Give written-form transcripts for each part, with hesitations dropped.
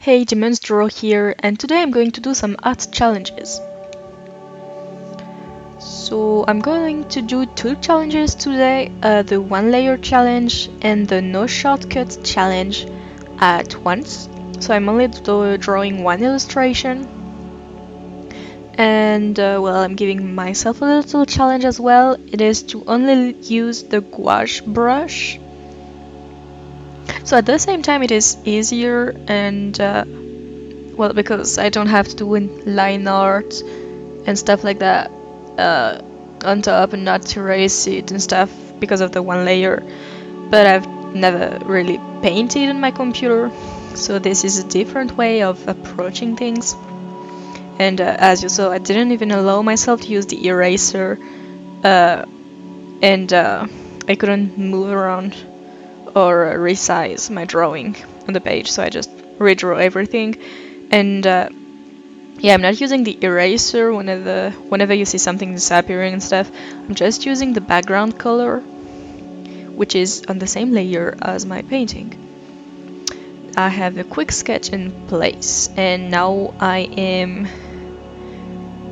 Hey, Demonstro here, and today I'm going to do some art challenges. So I'm going to do two challenges today, the one layer challenge and the no shortcut challenge at once. So I'm only drawing one illustration, and I'm giving myself a little challenge as well. It is to only use the gouache brush. So at the same time it is easier and because I don't have to do line art and stuff like that on top and not erase it and stuff because of the one layer. But I've never really painted on my computer, so this is a different way of approaching things. And as you saw, I didn't even allow myself to use the eraser, and I couldn't move around or resize my drawing on the page, so I just redraw everything. And yeah, I'm not using the eraser whenever you see something disappearing and stuff. I'm just using the background color, which is on the same layer as my painting. I have a quick sketch in place, and now I am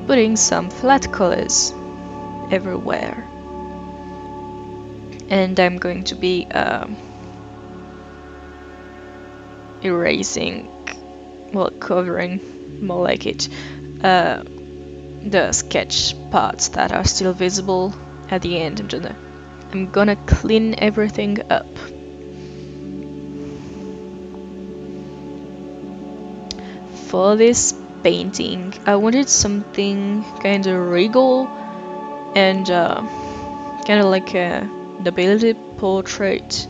putting some flat colors everywhere. And I'm going to be erasing, covering, more like it, the sketch parts that are still visible at the end. I'm gonna clean everything up. For this painting, I wanted something kind of regal and kind of like a nobility portrait,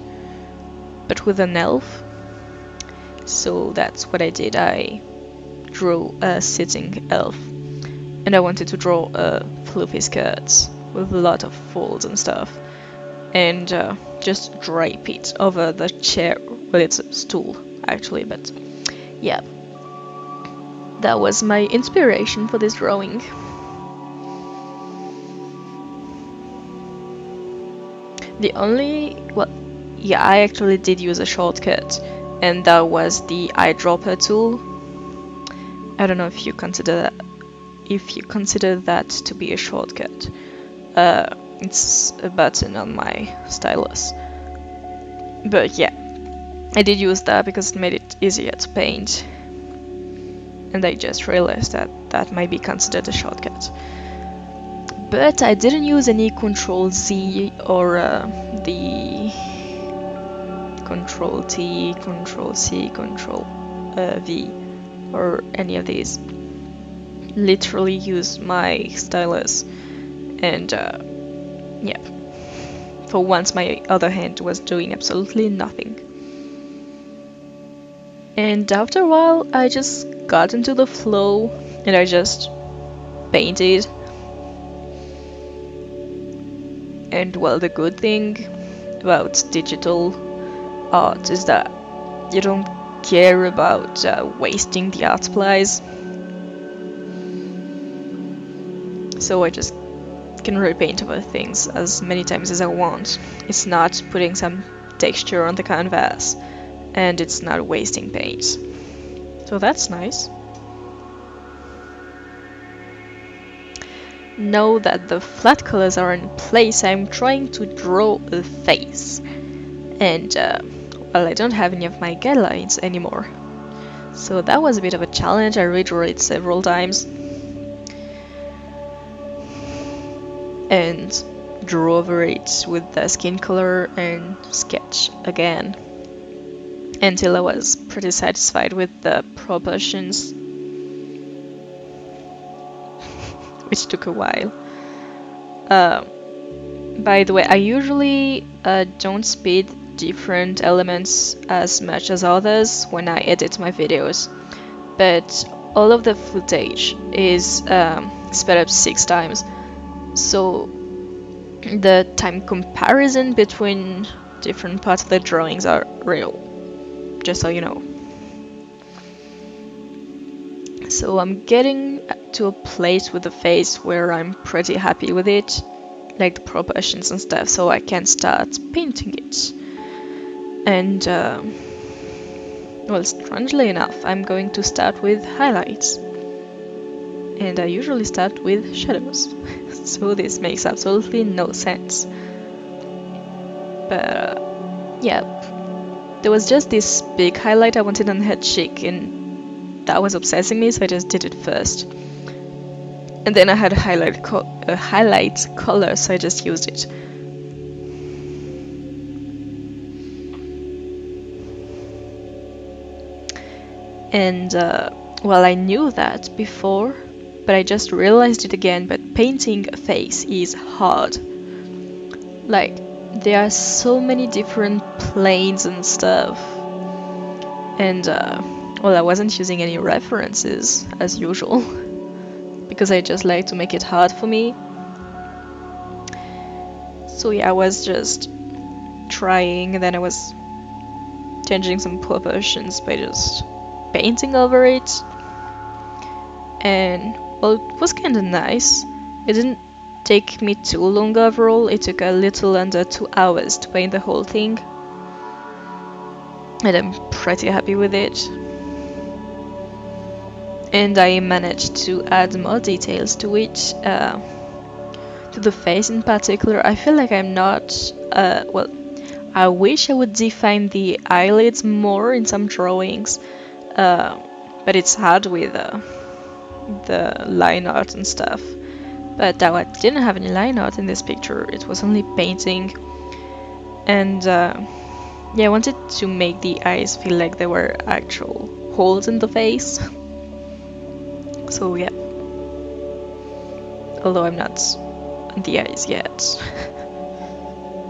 but with an elf. So that's what I did. I drew a sitting elf, and I wanted to draw a fluffy skirt with a lot of folds and stuff, and just drape it over the chair. Well, it's a stool actually, but yeah, that was my inspiration for this drawing. I actually did use a shortcut, and that was the eyedropper tool. I don't know if you consider that to be a shortcut. It's a button on my stylus. But yeah, I did use that because it made it easier to paint. And I just realized that might be considered a shortcut. But I didn't use any Control Z or the Control T, Control C, Control V, or any of these. Literally use my stylus, and yeah, for once my other hand was doing absolutely nothing. And after a while I just got into the flow and I just painted. And well, the good thing about digital art is that you don't care about wasting the art supplies. So I just can repaint over things as many times as I want. It's not putting some texture on the canvas, and it's not wasting paint. So that's nice. Now that the flat colors are in place, I'm trying to draw a face. And I don't have any of my guidelines anymore. So that was a bit of a challenge. I redrew it several times. And drew over it with the skin color and sketch again until I was pretty satisfied with the proportions, which took a while. By the way, I usually don't speed different elements as much as others when I edit my videos, but all of the footage is sped up 6 times. So the time comparison between different parts of the drawings are real, just so you know. So I'm getting to a place with the face where I'm pretty happy with it, like the proportions and stuff, so I can start painting it. And Well, strangely enough, I'm going to start with highlights. And I usually start with shadows. So this makes absolutely no sense. But yeah, there was just this big highlight I wanted on her cheek, and that was obsessing me, so I just did it first. And then I had a highlight color, so I just used it. And well, I knew that before, but I just realized it again. But painting a face is hard. Like, there are so many different planes and stuff. And well, I wasn't using any references as usual because I just like to make it hard for me. So yeah, I was just trying, and then I was changing some proportions by just painting over it. And well, it was kind of nice. It didn't take me too long overall. It took a little under 2 hours to paint the whole thing, and I'm pretty happy with it. And I managed to add more details to it, to the face in particular. I feel like I'm not, well, I wish I would define the eyelids more in some drawings, but it's hard with the line art and stuff. But I didn't have any line art in this picture, it was only painting. And yeah, I wanted to make the eyes feel like there were actual holes in the face. So yeah, although I'm not on the eyes yet.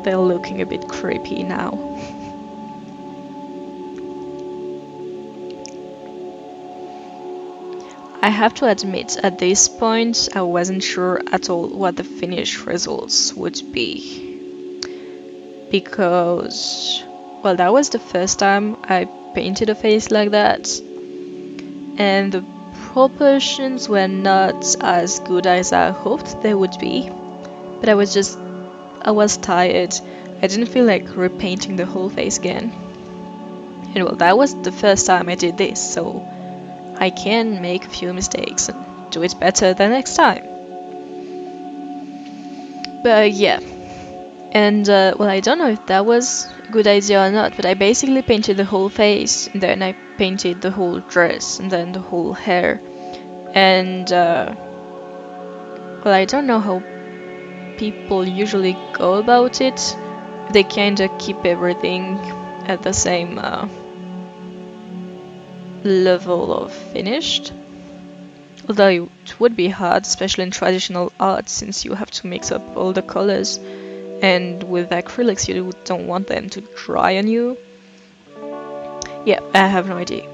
They're looking a bit creepy now. I have to admit, at this point, I wasn't sure at all what the finished results would be. Because, well, that was the first time I painted a face like that. And the proportions were not as good as I hoped they would be. But I was tired. I didn't feel like repainting the whole face again. And well, that was the first time I did this, so I can make a few mistakes and do it better the next time. But yeah. And well, I don't know if that was a good idea or not, but I basically painted the whole face, and then I painted the whole dress, and then the whole hair. And well, I don't know how people usually go about it. They kinda keep everything at the same level of finished. Although it would be hard, especially in traditional art, since you have to mix up all the colors, and with acrylics you don't want them to dry on you. Yeah, I have no idea.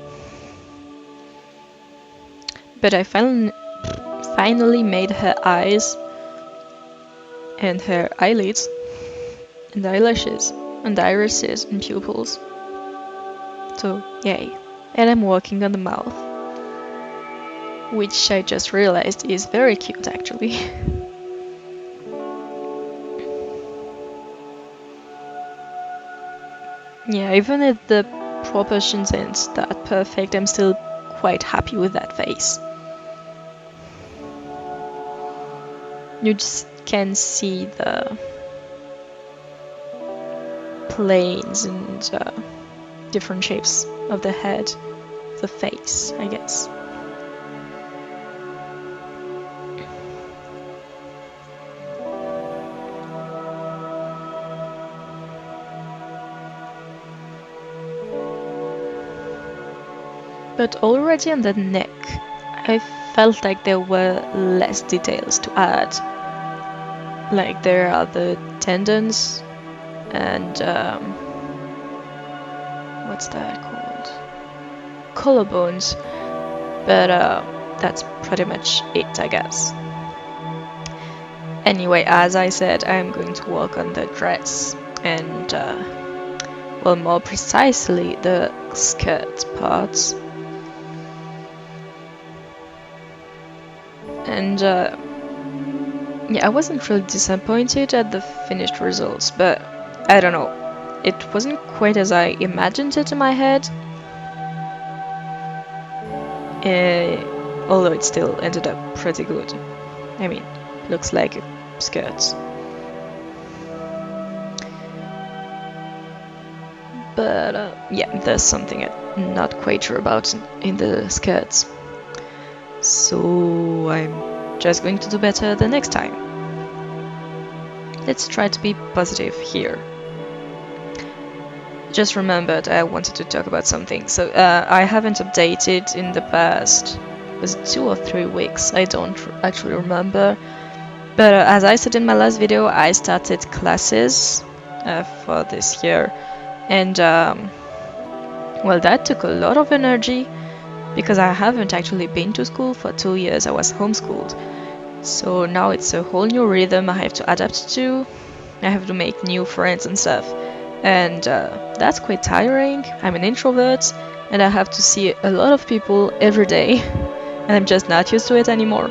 But I finally made her eyes and her eyelids and eyelashes and irises and pupils. So yay. And I'm working on the mouth, which I just realized is very cute actually. Yeah, even if the proportions aren't that perfect, I'm still quite happy with that face. You just can see the planes and different shapes of the head, the face, I guess. But already on the neck, I felt like there were less details to add. Like there are the tendons and what's that called? Collarbones. But that's pretty much it, I guess. Anyway, as I said, I'm going to work on the dress and well, more precisely the skirt parts. And yeah, I wasn't really disappointed at the finished results, but I don't know, it wasn't quite as I imagined it in my head. although it still ended up pretty good. I mean, looks like a skirt. But yeah, there's something I'm not quite sure about in the skirts. So I'm just going to do better the next time. Let's try to be positive here. Just remembered I wanted to talk about something. So I haven't updated in the past, was it 2 or 3 weeks? I don't actually remember. But as I said in my last video, I started classes for this year. And well, that took a lot of energy because I haven't actually been to school for 2 years. I was homeschooled. So now it's a whole new rhythm I have to adapt to. I have to make new friends and stuff. And that's quite tiring. I'm an introvert and I have to see a lot of people every day. And I'm just not used to it anymore.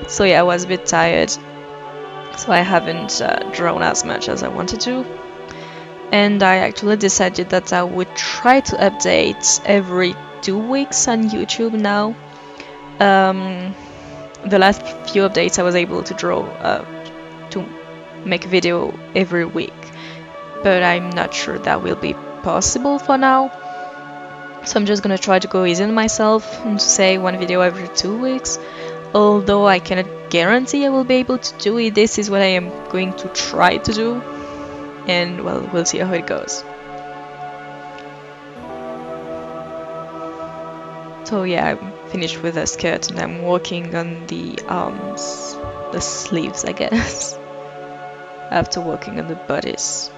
So yeah, I was a bit tired. So I haven't drawn as much as I wanted to. And I actually decided that I would try to update every 2 weeks on YouTube now. The last few updates I was able to draw to make a video every week, but I'm not sure that will be possible for now. So I'm just gonna try to go easy on myself and to say 1 video every 2 weeks. Although I cannot guarantee I will be able to do it, this is what I am going to try to do. And well, we'll see how it goes. So yeah, I'm finished with the skirt and I'm working on the arms, the sleeves, I guess, after working on the bodice.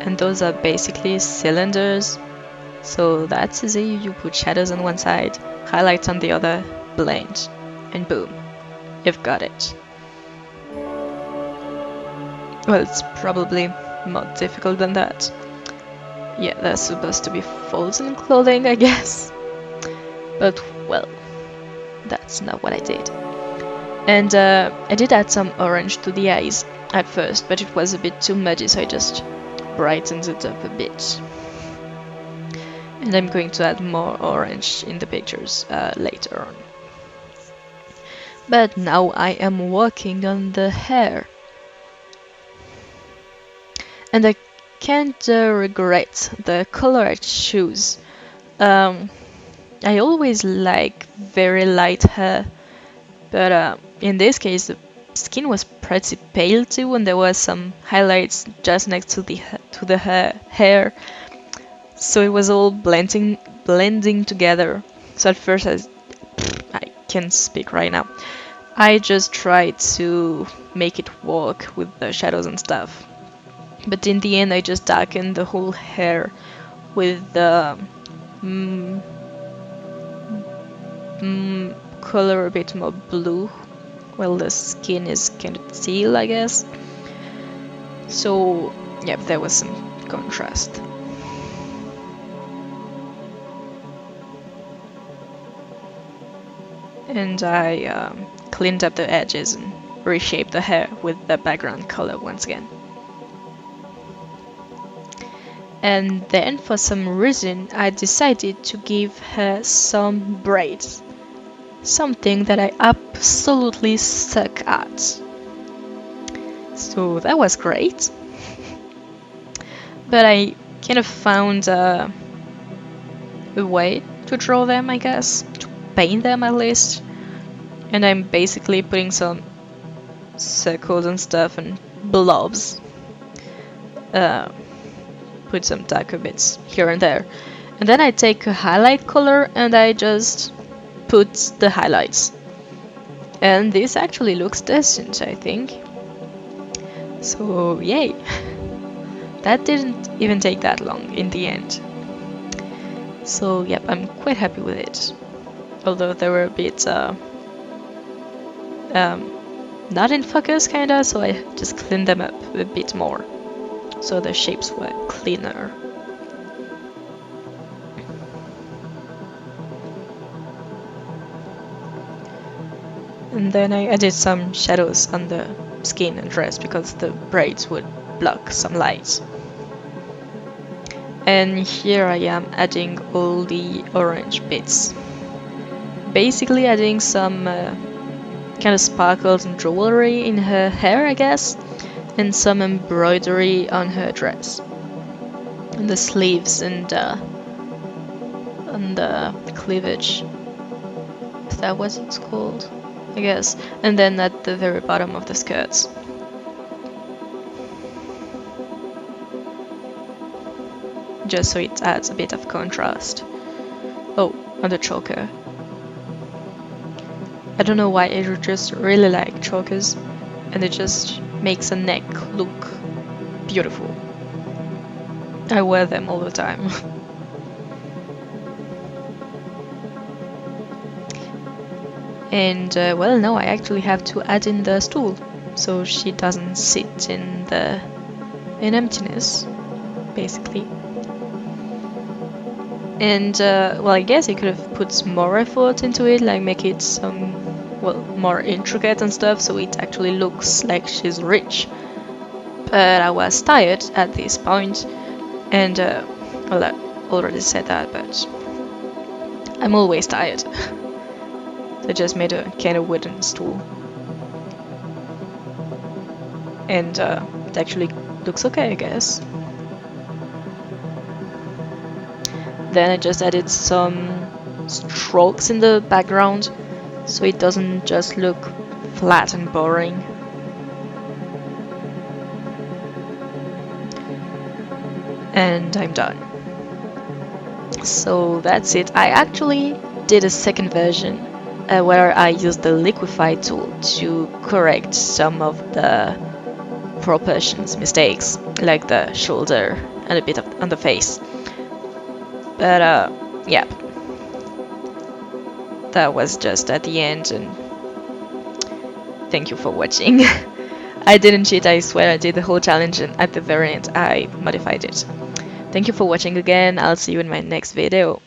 And those are basically cylinders, so that's easy. You put shadows on one side, highlights on the other, blend, and boom, you've got it. Well, it's probably more difficult than that. Yeah, they're supposed to be folds in clothing, I guess. But, well, that's not what I did. And I did add some orange to the eyes at first, but it was a bit too muddy, so I just brightened it up a bit. And I'm going to add more orange in the pictures later on. But now I am working on the hair. And I can't regret the color I choose. I always like very light hair, but in this case the skin was pretty pale too, and there was some highlights just next to the hair, so it was all blending together. So at first I can't speak right now. I just tried to make it work with the shadows and stuff, but in the end I just darkened the whole hair with the color a bit more blue, while the skin is kind of teal, I guess. So yeah, there was some contrast. And I cleaned up the edges and reshaped the hair with the background color once again. And then for some reason I decided to give her some braids. Something that I absolutely suck at. So that was great. But I kind of found a way to draw them, I guess. To paint them at least. And I'm basically putting some circles and stuff and blobs. Put some darker bits here and there. And then I take a highlight color and I just put the highlights. And this actually looks decent, I think. So yay! That didn't even take that long in the end. So yep, I'm quite happy with it. Although they were a bit not in focus kinda, so I just cleaned them up a bit more. So the shapes were cleaner. And then I added some shadows on the skin and dress because the braids would block some light. And here I am adding all the orange bits. Basically adding some kind of sparkles and jewelry in her hair, I guess, and some embroidery on her dress. And the sleeves and the cleavage. Is that what it's called? I guess. And then at the very bottom of the skirts. Just so it adds a bit of contrast. Oh, on the choker. I don't know why, I just really like chokers, and it just makes a neck look beautiful. I wear them all the time. And well, now I actually have to add in the stool, so she doesn't sit in emptiness, basically. And well, I guess I could have put more effort into it, like make it more intricate and stuff, so it actually looks like she's rich. But I was tired at this point, and well, I already said that, but I'm always tired. So I just made a kind of wooden stool, and it actually looks okay, I guess. Then I just added some strokes in the background, so it doesn't just look flat and boring. And I'm done. So that's it. I actually did a second version where I used the liquify tool to correct some of the proportions mistakes, like the shoulder and a bit on the face. But yeah, that was just at the end, and thank you for watching. I didn't cheat, I swear. I did the whole challenge, and at the very end I modified it. Thank you for watching again. I'll see you in my next video.